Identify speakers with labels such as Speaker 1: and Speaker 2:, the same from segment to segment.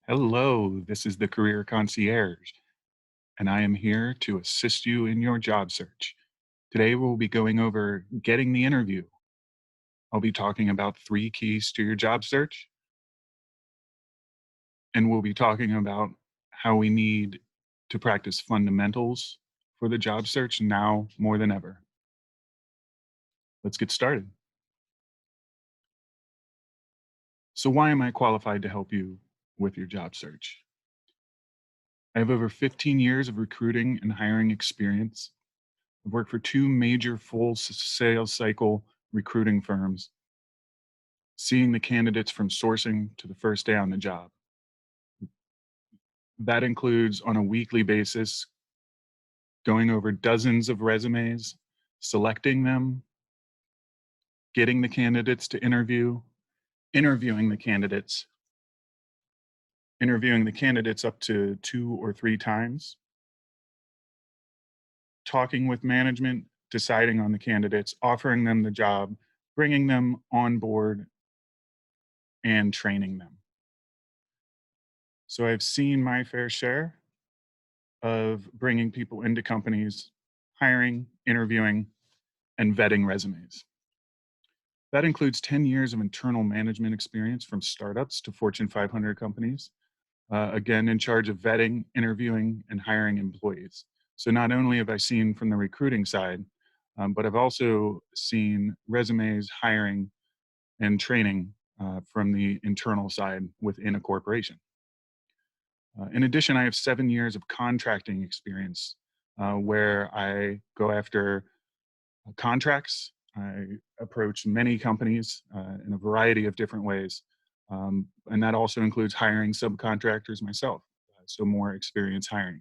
Speaker 1: Hello, this is the Career Concierge, and I am here to assist you in your job search. Today, we'll be going over getting the interview. I'll be talking about three keys to your job search, and we'll be talking about how we need to practice fundamentals for the job search now more than ever. Let's get started. So, why am I qualified to help you with your job search? I have over 15 years of recruiting and hiring experience. I've worked for two major sales cycle recruiting firms, seeing the candidates from sourcing to the first day on the job. That includes on a weekly basis, going over dozens of resumes, selecting them, getting the candidates to interview, interviewing the candidates, interviewing the candidates up to 2 or 3 times, talking with management, deciding on the candidates, offering them the job, bringing them on board, and training them. So I've seen my fair share of bringing people into companies, hiring, interviewing, and vetting resumes. That includes 10 years of internal management experience from startups to Fortune 500 companies, again, in charge of vetting, interviewing, and hiring employees. So not only have I seen from the recruiting side, but I've also seen resumes, hiring, and training from the internal side within a corporation. In addition, I have 7 years of contracting experience where I go after contracts. I approach many companies in a variety of different ways. And that also includes hiring subcontractors myself, so more experience hiring.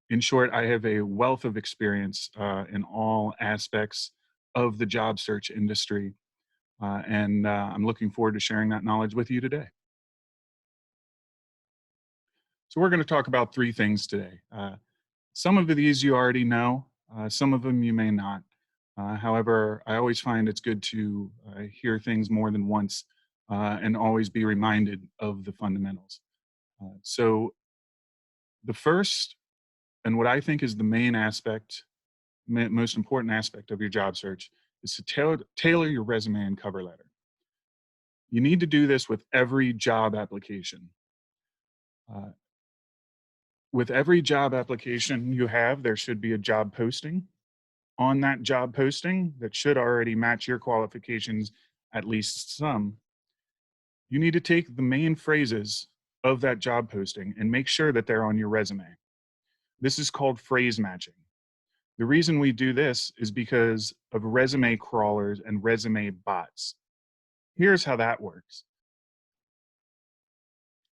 Speaker 1: In short, I have a wealth of experience in all aspects of the job search industry. And I'm looking forward to sharing that knowledge with you today. So, we're going to talk about three things today. Some of these you already know, some of them you may not. However, I always find it's good to hear things more than once and always be reminded of the fundamentals. So, the first, and what I think is the main aspect, most important aspect of your job search, is to tailor your resume and cover letter. You need to do this with every job application. Uh, with every job application you have, there should be a job posting. On that job posting that should already match your qualifications, at least some, you need to take the main phrases of that job posting and make sure that they're on your resume. This is called phrase matching. The reason we do this is because of resume crawlers and resume bots. Here's how that works.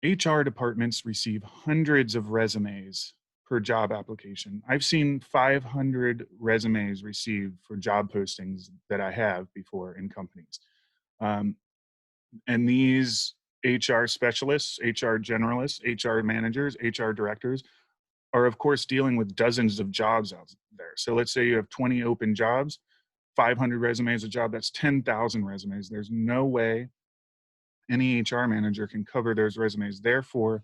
Speaker 1: HR departments receive hundreds of resumes per job application. I've seen 500 resumes received for job postings that I have before in companies. Um, and these HR specialists, HR generalists, HR managers, HR directors are, of course, dealing with dozens of jobs out there. So let's say you have 20 open jobs, 500 resumes a job, that's 10,000 resumes. There's no way any HR manager can cover those resumes. Therefore,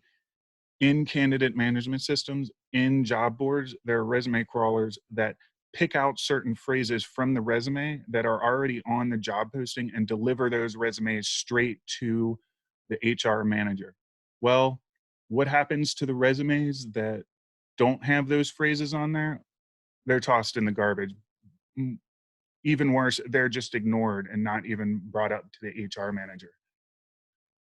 Speaker 1: in candidate management systems, in job boards, there are resume crawlers that pick out certain phrases from the resume that are already on the job posting and deliver those resumes straight to the HR manager. Well, what happens to the resumes that don't have those phrases on there? They're tossed in the garbage. Even worse, they're just ignored and not even brought up to the HR manager.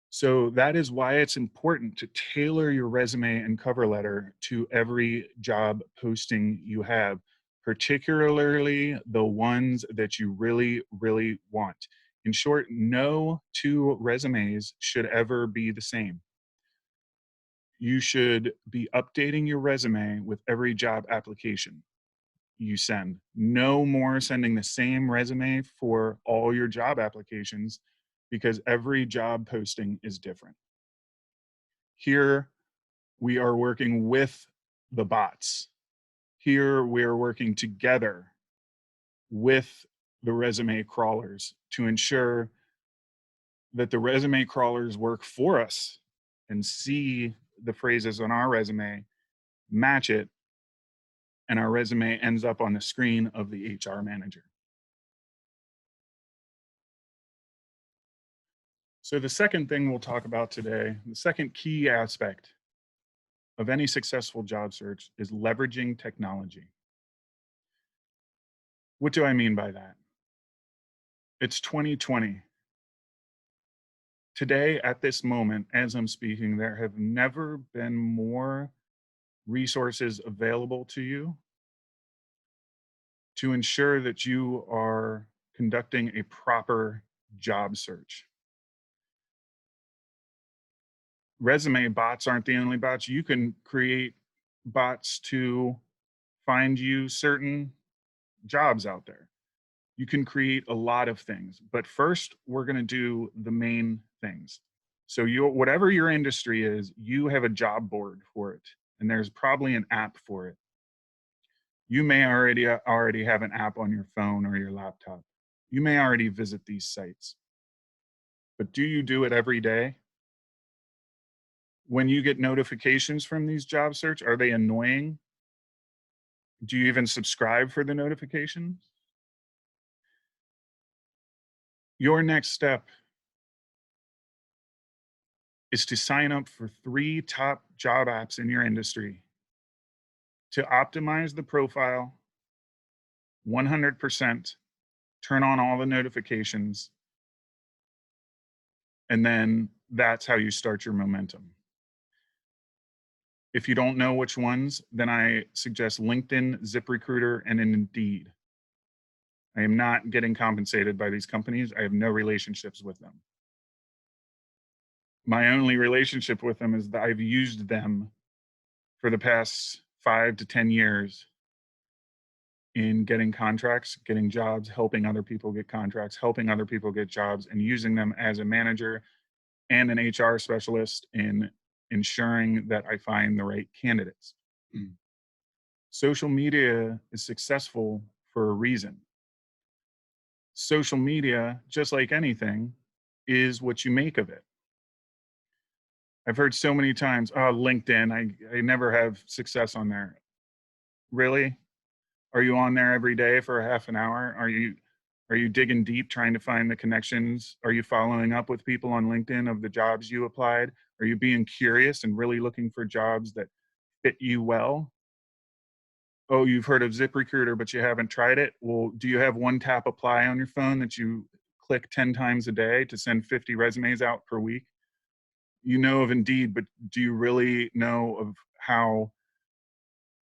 Speaker 1: So that is why it's important to tailor your resume and cover letter to every job posting you have, particularly the ones that you really, really want. In short, no two resumes should ever be the same. You should be updating your resume with every job application you send. No more sending the same resume for all your job applications because every job posting is different. Here, we are working with the bots. Here, we are working together with the resume crawlers to ensure that the resume crawlers work for us and see the phrases on our resume, match it, and our resume ends up on the screen of the HR manager. So the second thing we'll talk about today, the second key aspect of any successful job search is leveraging technology. What do I mean by that? It's 2020. Today, at this moment, as I'm speaking, there have never been more resources available to you to ensure that you are conducting a proper job search. Resume bots aren't the only bots. You can create bots to find you certain jobs out there. You can create a lot of things, but first we're going to do the main things. So you, whatever your industry is, you have a job board for it, and there's probably an app for it. You may already have an app on your phone or your laptop. You may already visit these sites. But do you do it every day? When you get notifications from these job search, are they annoying? Do you even subscribe for the notifications? Your next step is to sign up for 3 top job apps in your industry to optimize the profile 100%, turn on all the notifications, and then that's how you start your momentum. If you don't know which ones, then I suggest LinkedIn, ZipRecruiter, and Indeed. I am not getting compensated by these companies. I have no relationships with them. My only relationship with them is that I've used them for the past 5 to 10 years in getting contracts, getting jobs, helping other people get contracts, helping other people get jobs, and using them as a manager and an HR specialist in ensuring that I find the right candidates. Social media is successful for a reason. Social media, just like anything, is what you make of it. I've heard so many times, oh, LinkedIn, I never have success on there. Really? Are you on there every day for a half an hour? Are you digging deep trying to find the connections? Are you following up with people on LinkedIn of the jobs you applied? Are you being curious and really looking for jobs that fit you well? Oh, you've heard of ZipRecruiter, but you haven't tried it? Well, do you have one tap apply on your phone that you click 10 times a day to send 50 resumes out per week? You know of Indeed, but do you really know of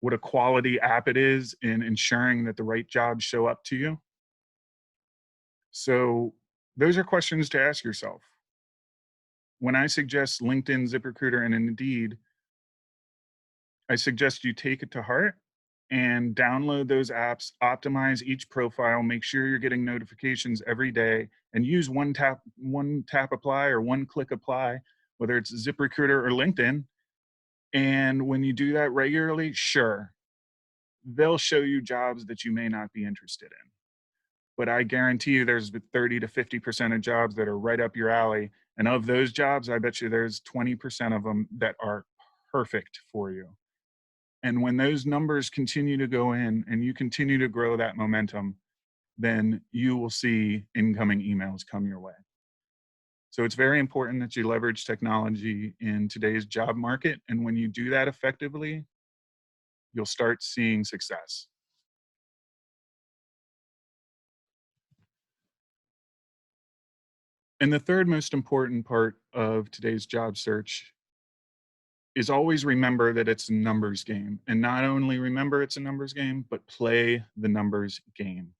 Speaker 1: what a quality app it is in ensuring that the right jobs show up to you? So those are questions to ask yourself. When I suggest LinkedIn, ZipRecruiter, and Indeed, I suggest you take it to heart and download those apps, optimize each profile, make sure you're getting notifications every day, and use one tap apply or one click apply, whether it's ZipRecruiter or LinkedIn. And when you do that regularly, sure, they'll show you jobs that you may not be interested in. But I guarantee you there's 30 to 50% of jobs that are right up your alley. And of those jobs, I bet you there's 20% of them that are perfect for you. And when those numbers continue to go in and you continue to grow that momentum, then you will see incoming emails come your way. So it's very important that you leverage technology in today's job market. And when you do that effectively, you'll start seeing success. And the third most important part of today's job search is always remember that it's a numbers game. And not only remember it's a numbers game, but play the numbers game.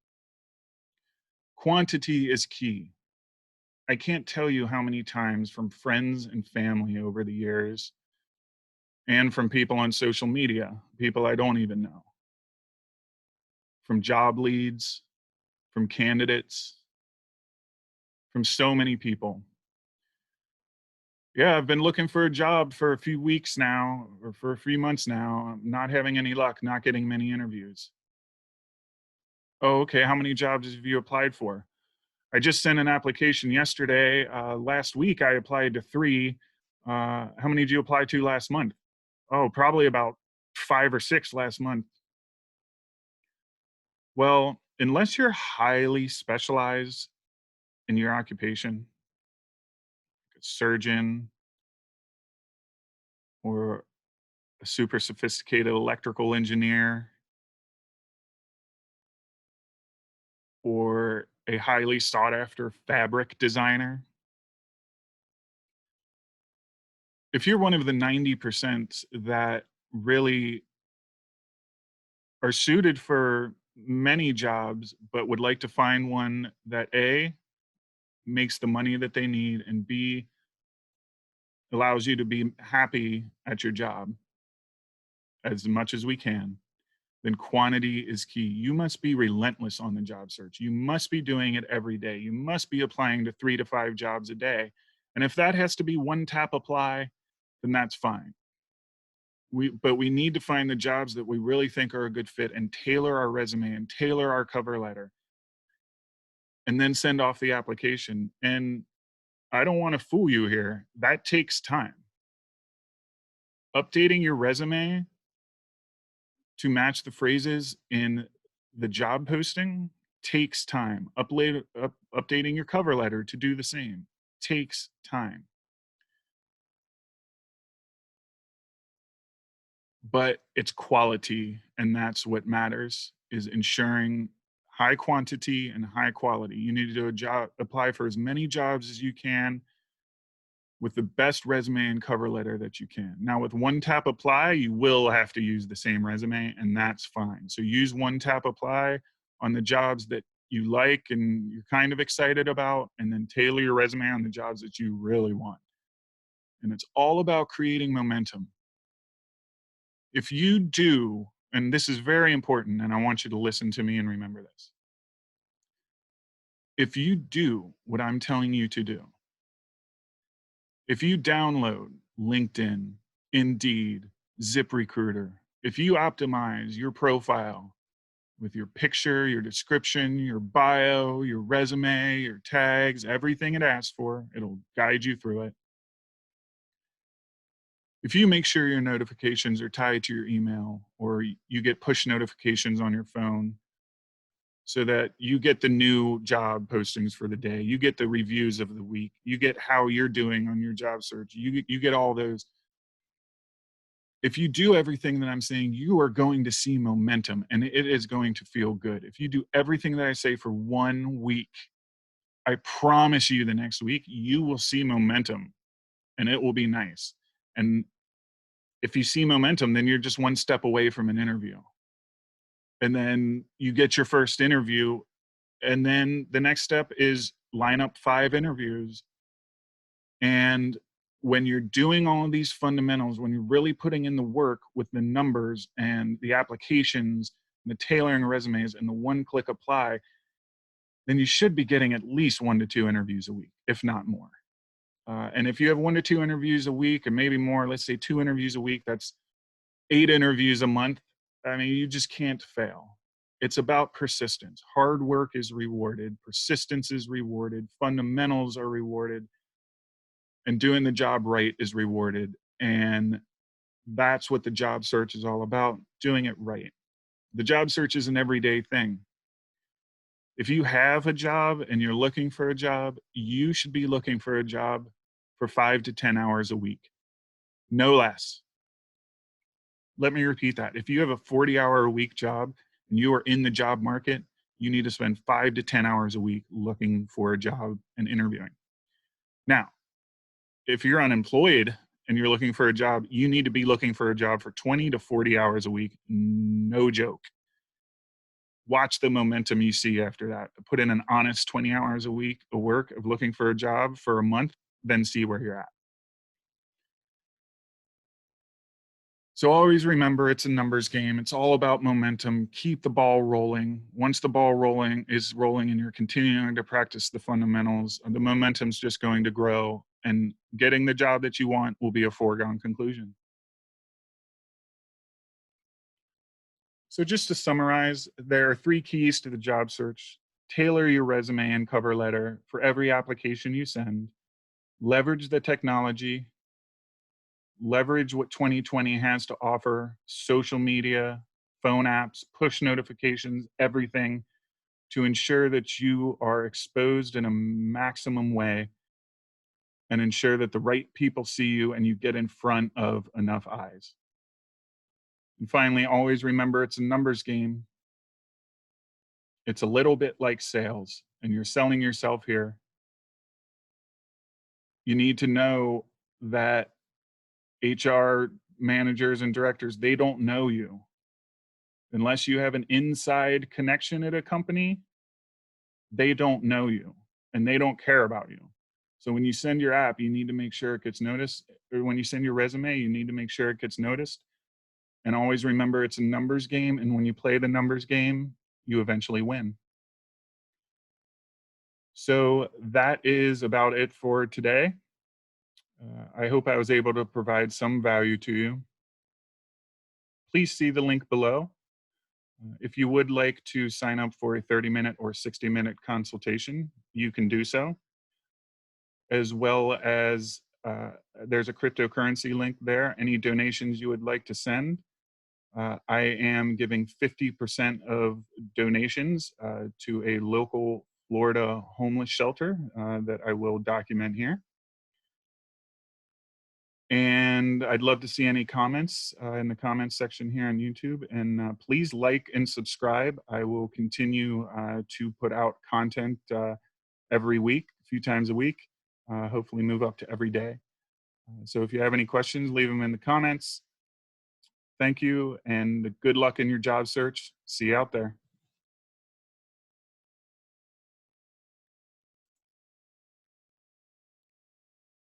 Speaker 1: Quantity is key. I can't tell you how many times from friends and family over the years and from people on social media, people I don't even know, from job leads, from candidates, from so many people. Yeah, I've been looking for a job for a few weeks now, or for a few months now. I'm not having any luck, not getting many interviews. Oh, okay. How many jobs have you applied for? I just sent an application yesterday. Last week, I applied to 3. How many did you apply to last month? Oh, probably about 5 or 6 last month. Well, unless you're highly specialized in your occupation, a surgeon or a super sophisticated electrical engineer or a highly sought after fabric designer, if you're one of the 90% that really are suited for many jobs, but would like to find one that A, makes the money that they need, and B, allows you to be happy at your job as much as we can, then quantity is key. You must be relentless on the job search. You must be doing it every day. You must be applying to 3 to 5 jobs a day. And if that has to be one tap apply, then that's fine. But we need to find the jobs that we really think are a good fit and tailor our resume and tailor our cover letter and then send off the application. And I don't want to fool you here. That takes time. Updating your resume to match the phrases in the job posting takes time. Updating your cover letter to do the same takes time. But it's quality, and that's what matters, is ensuring high quantity and high quality. You need to do a job, apply for as many jobs as you can with the best resume and cover letter that you can. Now, with one tap apply, you will have to use the same resume, and that's fine. So use one tap apply on the jobs that you like and you're kind of excited about, and then tailor your resume on the jobs that you really want. And it's all about creating momentum. If you do, and this is very important, and I want you to listen to me and remember this. If you do what I'm telling you to do, if you download LinkedIn, Indeed, ZipRecruiter, if you optimize your profile with your picture, your description, your bio, your resume, your tags, everything it asks for, it'll guide you through it. If you make sure your notifications are tied to your email or you get push notifications on your phone so that you get the new job postings for the day, you get the reviews of the week, you get how you're doing on your job search, you get all those. If you do everything that I'm saying, you are going to see momentum and it is going to feel good. If you do everything that I say for 1 week, I promise you the next week, you will see momentum and it will be nice. And if you see momentum, then you're just one step away from an interview. And then you get your first interview. And then the next step is line up 5 interviews. And when you're doing all of these fundamentals, when you're really putting in the work with the numbers and the applications, and the tailoring resumes and the one-click apply, then you should be getting at least 1 to 2 interviews a week, if not more. And if you have 1 to 2 interviews a week, and maybe more, let's say 2 interviews a week, that's 8 interviews a month. I mean, you just can't fail. It's about persistence. Hard work is rewarded, persistence is rewarded, fundamentals are rewarded, and doing the job right is rewarded. And that's what the job search is all about, doing it right. The job search is an everyday thing. If you have a job and you're looking for a job, you should be looking for a job for 5 to 10 hours a week, no less. Let me repeat that. If you have a 40-hour-a-week job and you are in the job market, you need to spend 5 to 10 hours a week looking for a job and interviewing. Now, if you're unemployed and you're looking for a job, you need to be looking for a job for 20 to 40 hours a week. No joke. Watch the momentum you see after that. Put in an honest 20 hours a week of work of looking for a job for a month, then see where you're at. So always remember it's a numbers game. It's all about momentum. Keep the ball rolling. Once the ball rolling is rolling and you're continuing to practice the fundamentals, the momentum's just going to grow and getting the job that you want will be a foregone conclusion. So just to summarize, there are 3 keys to the job search. Tailor your resume and cover letter for every application you send. Leverage the technology leverage what 2020 has to offer: social media, phone apps, push notifications, everything, to ensure that you are exposed in a maximum way and ensure that the right people see you and you get in front of enough eyes. And finally, always remember it's a numbers game. It's a little bit like sales, and you're selling yourself here. You need to know that HR managers and directors, they don't know you. Unless you have an inside connection at a company, they don't know you and they don't care about you. So when you send your app, you need to make sure it gets noticed. Or when you send your resume, you need to make sure it gets noticed. And always remember it's a numbers game. And when you play the numbers game, you eventually win. So that is about it for today. I hope I was able to provide some value to you. Please see the link below. If you would like to sign up for a 30-minute or 60-minute consultation, you can do so, as well as there's a cryptocurrency link there. Any donations you would like to send, I am giving 50% of donations to a local Florida homeless shelter that I will document here. And I'd love to see any comments in the comments section here on YouTube. And please like and subscribe. I will continue to put out content every week, a few times a week, hopefully move up to every day. So if you have any questions, leave them in the comments. Thank you and good luck in your job search. See you out there.